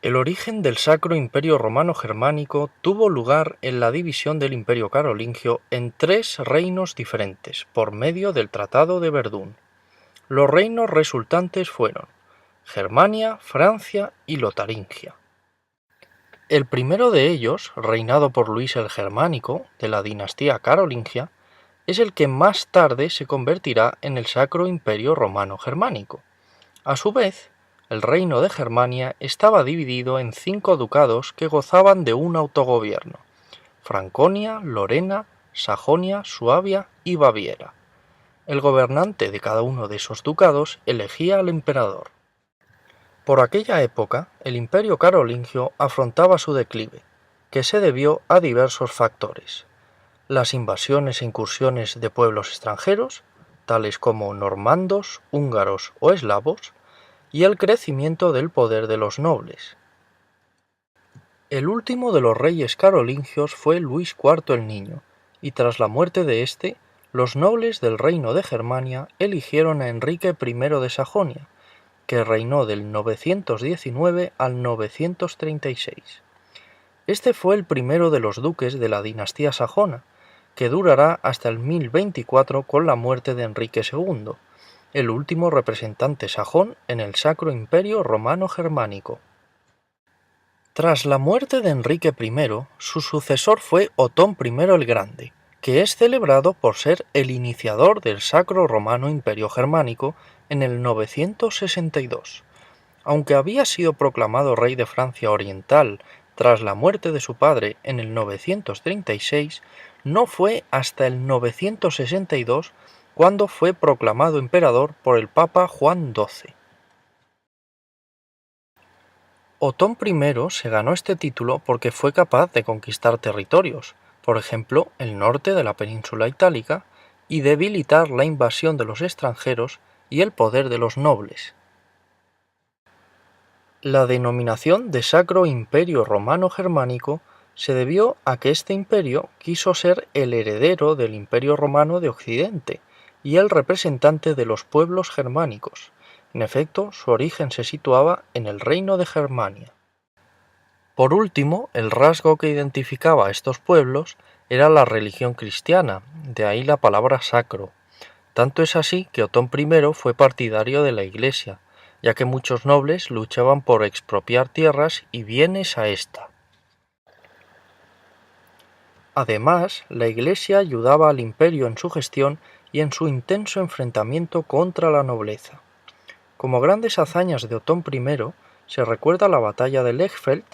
El origen del Sacro Imperio Romano Germánico tuvo lugar en la división del Imperio Carolingio en 3 reinos diferentes, por medio del Tratado de Verdún. Los reinos resultantes fueron Germania, Francia y Lotaringia. El primero de ellos, reinado por Luis el Germánico, de la dinastía carolingia, es el que más tarde se convertirá en el Sacro Imperio Romano Germánico. A su vez, el reino de Germania estaba dividido en 5 ducados que gozaban de un autogobierno: Franconia, Lorena, Sajonia, Suabia y Baviera. El gobernante de cada uno de esos ducados elegía al emperador. Por aquella época, el imperio carolingio afrontaba su declive, que se debió a diversos factores: las invasiones e incursiones de pueblos extranjeros, tales como normandos, húngaros o eslavos, y el crecimiento del poder de los nobles. El último de los reyes carolingios fue Luis IV el Niño, y tras la muerte de éste, los nobles del reino de Germania eligieron a Enrique I de Sajonia, que reinó del 919 al 936. Este fue el primero de los duques de la dinastía sajona, que durará hasta el 1024 con la muerte de Enrique II, el último representante sajón en el Sacro Imperio Romano Germánico. Tras la muerte de Enrique I, su sucesor fue Otón I el Grande, que es celebrado por ser el iniciador del Sacro Romano Imperio Germánico en el 962. Aunque había sido proclamado rey de Francia Oriental tras la muerte de su padre en el 936, no fue hasta el 962 cuando fue proclamado emperador por el Papa Juan XII. Otón I se ganó este título porque fue capaz de conquistar territorios, por ejemplo el norte de la península itálica, y debilitar la invasión de los extranjeros y el poder de los nobles. La denominación de Sacro Imperio Romano Germánico se debió a que este imperio quiso ser el heredero del Imperio Romano de Occidente y el representante de los pueblos germánicos. En efecto, su origen se situaba en el reino de Germania. Por último, el rasgo que identificaba a estos pueblos era la religión cristiana, de ahí la palabra sacro. Tanto es así que Otón I fue partidario de la Iglesia, ya que muchos nobles luchaban por expropiar tierras y bienes a ésta. Además, la Iglesia ayudaba al imperio en su gestión y en su intenso enfrentamiento contra la nobleza. Como grandes hazañas de Otón I, se recuerda la batalla de Lechfeld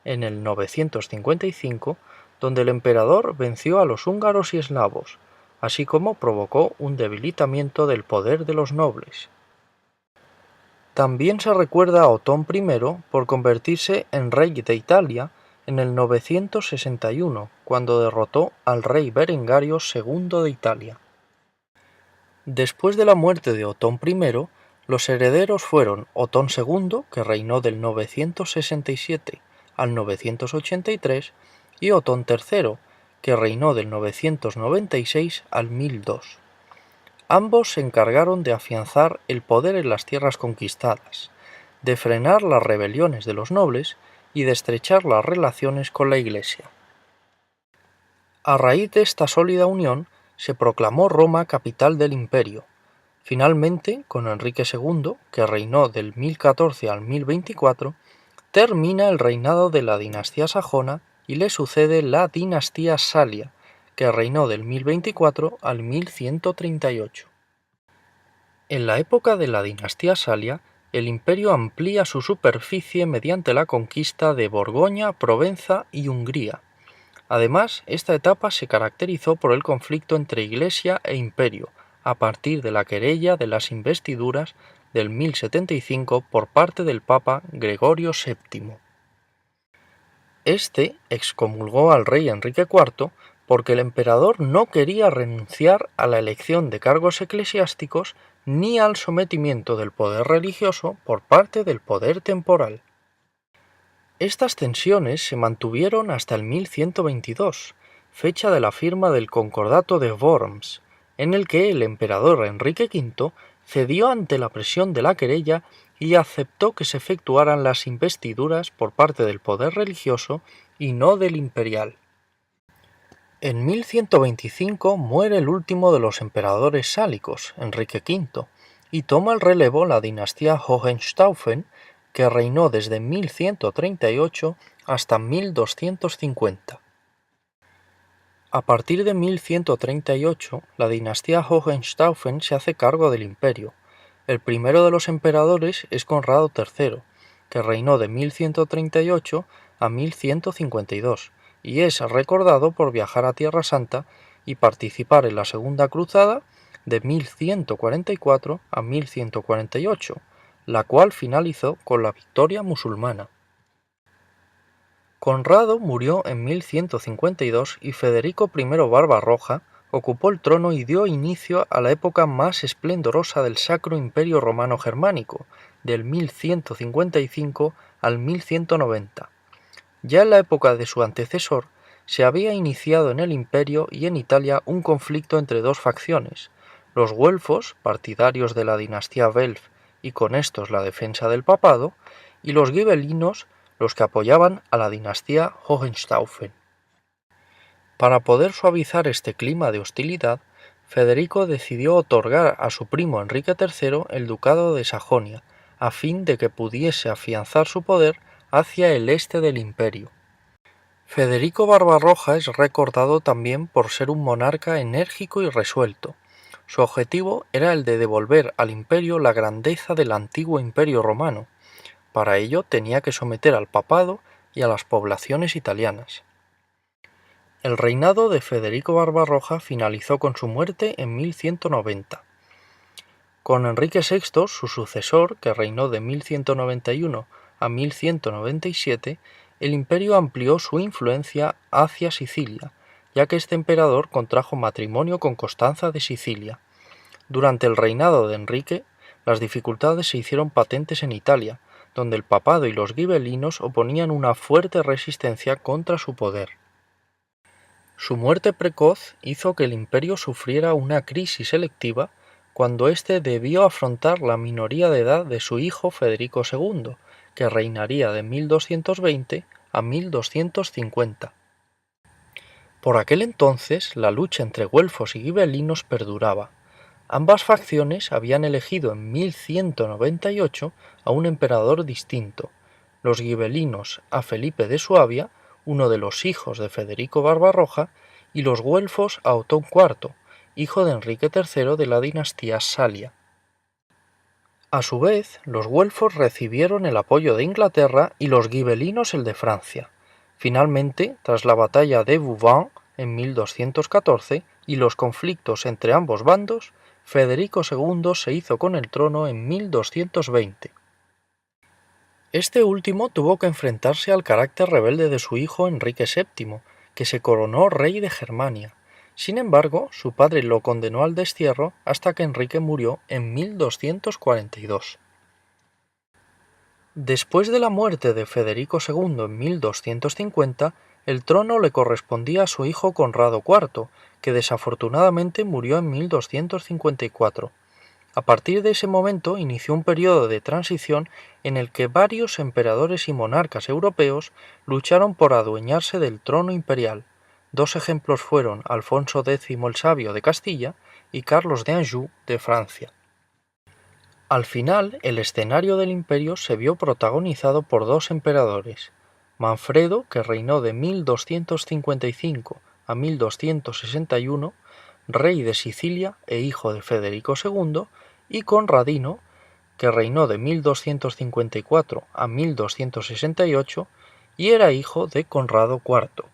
en el 955, donde el emperador venció a los húngaros y eslavos, así como provocó un debilitamiento del poder de los nobles. También se recuerda a Otón I por convertirse en rey de Italia en el 961, cuando derrotó al rey Berengario II de Italia. Después de la muerte de Otón I, los herederos fueron Otón II, que reinó del 967 al 983, y Otón III, que reinó del 996 al 1002. Ambos se encargaron de afianzar el poder en las tierras conquistadas, de frenar las rebeliones de los nobles y de estrechar las relaciones con la Iglesia. A raíz de esta sólida unión, se proclamó Roma capital del imperio. Finalmente, con Enrique II, que reinó del 1014 al 1024, termina el reinado de la dinastía sajona y le sucede la dinastía Salia, que reinó del 1024 al 1138. En la época de la dinastía Salia, el imperio amplía su superficie mediante la conquista de Borgoña, Provenza y Hungría. Además, esta etapa se caracterizó por el conflicto entre Iglesia e imperio, a partir de la querella de las investiduras del 1075 por parte del Papa Gregorio VII. Este excomulgó al rey Enrique IV porque el emperador no quería renunciar a la elección de cargos eclesiásticos ni al sometimiento del poder religioso por parte del poder temporal. Estas tensiones se mantuvieron hasta el 1122, fecha de la firma del Concordato de Worms, en el que el emperador Enrique V cedió ante la presión de la querella y aceptó que se efectuaran las investiduras por parte del poder religioso y no del imperial. En 1125 muere el último de los emperadores sálicos, Enrique V, y toma el relevo la dinastía Hohenstaufen, que reinó desde 1138 hasta 1250. A partir de 1138, la dinastía Hohenstaufen se hace cargo del imperio. El primero de los emperadores es Conrado III, que reinó de 1138 a 1152, y es recordado por viajar a Tierra Santa y participar en la Segunda Cruzada de 1144 a 1148, la cual finalizó con la victoria musulmana. Conrado murió en 1152 y Federico I Barbarroja ocupó el trono y dio inicio a la época más esplendorosa del Sacro Imperio Romano Germánico, del 1155 al 1190. Ya en la época de su antecesor, se había iniciado en el imperio y en Italia un conflicto entre dos facciones, los güelfos, partidarios de la dinastía Welf y con estos la defensa del papado, y los gibelinos, los que apoyaban a la dinastía Hohenstaufen. Para poder suavizar este clima de hostilidad, Federico decidió otorgar a su primo Enrique III el ducado de Sajonia, a fin de que pudiese afianzar su poder hacia el este del imperio. Federico Barbarroja es recordado también por ser un monarca enérgico y resuelto. Su objetivo era el de devolver al imperio la grandeza del antiguo imperio romano. Para ello tenía que someter al papado y a las poblaciones italianas. El reinado de Federico Barbarroja finalizó con su muerte en 1190. Con Enrique VI, su sucesor, que reinó de 1191 a 1197, el imperio amplió su influencia hacia Sicilia, ya que este emperador contrajo matrimonio con Constanza de Sicilia. Durante el reinado de Enrique, las dificultades se hicieron patentes en Italia, donde el papado y los gibelinos oponían una fuerte resistencia contra su poder. Su muerte precoz hizo que el imperio sufriera una crisis selectiva cuando éste debió afrontar la minoría de edad de su hijo Federico II, que reinaría de 1220 a 1250. Por aquel entonces, la lucha entre güelfos y gibelinos perduraba. Ambas facciones habían elegido en 1198 a un emperador distinto, los gibelinos a Felipe de Suabia, uno de los hijos de Federico Barbarroja, y los güelfos a Otón IV, hijo de Enrique III de la dinastía Salia. A su vez, los güelfos recibieron el apoyo de Inglaterra y los gibelinos el de Francia. Finalmente, tras la batalla de Bouvines en 1214 y los conflictos entre ambos bandos, Federico II se hizo con el trono en 1220. Este último tuvo que enfrentarse al carácter rebelde de su hijo Enrique VII, que se coronó rey de Germania. Sin embargo, su padre lo condenó al destierro hasta que Enrique murió en 1242. Después de la muerte de Federico II en 1250, el trono le correspondía a su hijo Conrado IV, que desafortunadamente murió en 1254. A partir de ese momento inició un periodo de transición en el que varios emperadores y monarcas europeos lucharon por adueñarse del trono imperial. Dos ejemplos fueron Alfonso X el Sabio de Castilla y Carlos de Anjou de Francia. Al final, el escenario del imperio se vio protagonizado por dos emperadores, Manfredo, que reinó de 1255 a 1261, rey de Sicilia e hijo de Federico II, y Conradino, que reinó de 1254 a 1268 y era hijo de Conrado IV.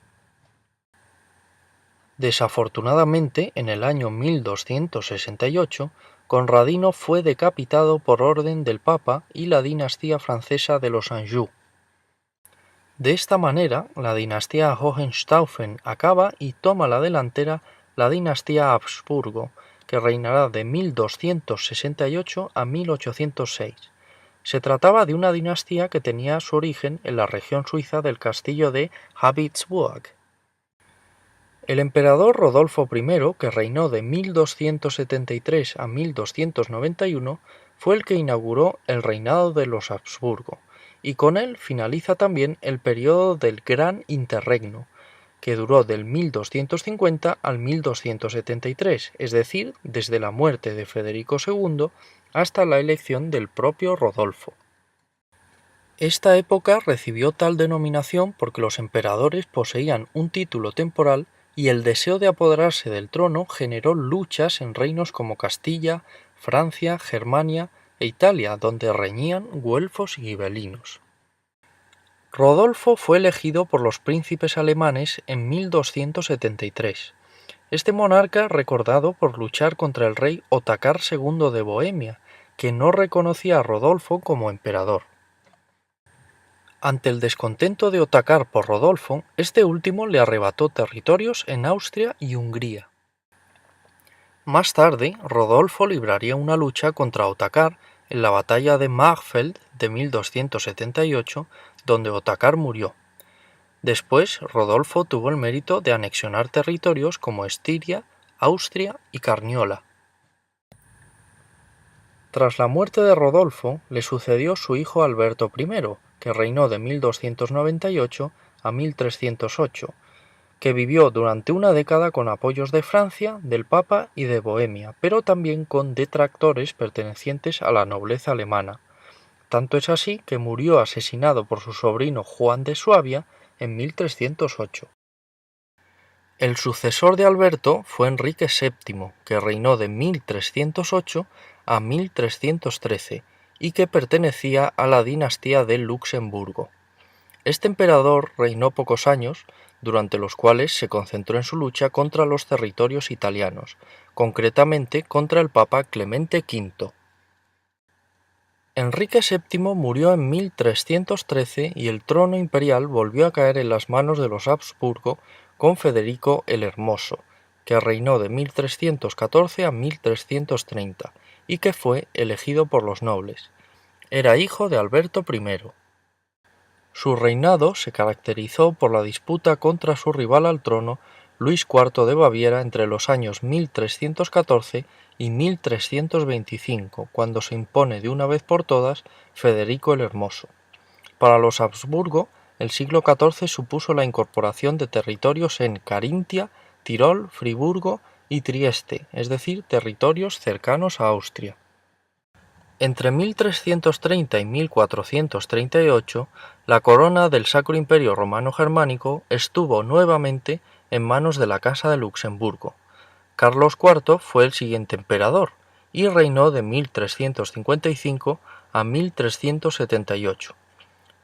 Desafortunadamente, en el año 1268, Conradino fue decapitado por orden del Papa y la dinastía francesa de los Anjou. De esta manera, la dinastía Hohenstaufen acaba y toma la delantera la dinastía Habsburgo, que reinará de 1268 a 1806. Se trataba de una dinastía que tenía su origen en la región suiza del castillo de Habsburg. El emperador Rodolfo I, que reinó de 1273 a 1291, fue el que inauguró el reinado de los Habsburgo, y con él finaliza también el periodo del Gran Interregno, que duró del 1250 al 1273, es decir, desde la muerte de Federico II hasta la elección del propio Rodolfo. Esta época recibió tal denominación porque los emperadores poseían un título temporal y el deseo de apoderarse del trono generó luchas en reinos como Castilla, Francia, Germania e Italia, donde reñían güelfos y gibelinos. Rodolfo fue elegido por los príncipes alemanes en 1273. Este monarca recordado por luchar contra el rey Otakar II de Bohemia, que no reconocía a Rodolfo como emperador. Ante el descontento de Otakar por Rodolfo, este último le arrebató territorios en Austria y Hungría. Más tarde, Rodolfo libraría una lucha contra Otakar en la batalla de Machfeld de 1278, donde Otakar murió. Después, Rodolfo tuvo el mérito de anexionar territorios como Estiria, Austria y Carniola. Tras la muerte de Rodolfo, le sucedió su hijo Alberto I, que reinó de 1298 a 1308, que vivió durante una década con apoyos de Francia, del Papa y de Bohemia, pero también con detractores pertenecientes a la nobleza alemana. Tanto es así que murió asesinado por su sobrino Juan de Suabia en 1308. El sucesor de Alberto fue Enrique VII, que reinó de 1308 a 1313 y que pertenecía a la dinastía de Luxemburgo. Este emperador reinó pocos años, durante los cuales se concentró en su lucha contra los territorios italianos, concretamente contra el Papa Clemente V. Enrique VII murió en 1313 y el trono imperial volvió a caer en las manos de los Habsburgo con Federico el Hermoso, que reinó de 1314 a 1330 y que fue elegido por los nobles. Era hijo de Alberto I. Su reinado se caracterizó por la disputa contra su rival al trono, Luis IV de Baviera, entre los años 1314 y 1325, cuando se impone de una vez por todas Federico el Hermoso. Para los Habsburgo, el siglo XIV supuso la incorporación de territorios en Carintia, Tirol, Friburgo y Trieste, es decir, territorios cercanos a Austria. Entre 1330 y 1438, la corona del Sacro Imperio Romano Germánico estuvo nuevamente en manos de la Casa de Luxemburgo. Carlos IV fue el siguiente emperador y reinó de 1355 a 1378.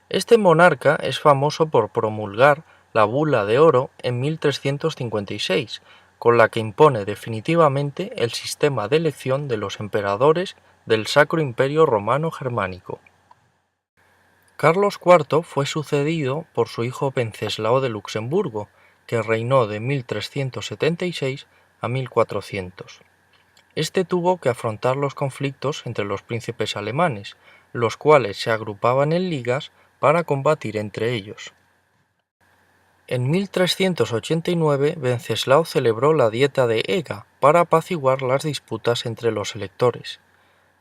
Este monarca es famoso por promulgar la Bula de Oro en 1356, con la que impone definitivamente el sistema de elección de los emperadores del Sacro Imperio Romano Germánico. Carlos IV fue sucedido por su hijo Wenceslao de Luxemburgo, que reinó de 1376 a 1400. Este tuvo que afrontar los conflictos entre los príncipes alemanes, los cuales se agrupaban en ligas para combatir entre ellos. En 1389, Wenceslao celebró la Dieta de Ega para apaciguar las disputas entre los electores.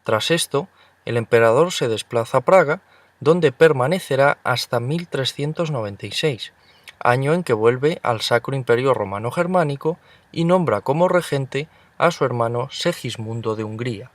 Tras esto, el emperador se desplaza a Praga, donde permanecerá hasta 1396, año en que vuelve al Sacro Imperio Romano Germánico y nombra como regente a su hermano Segismundo de Hungría.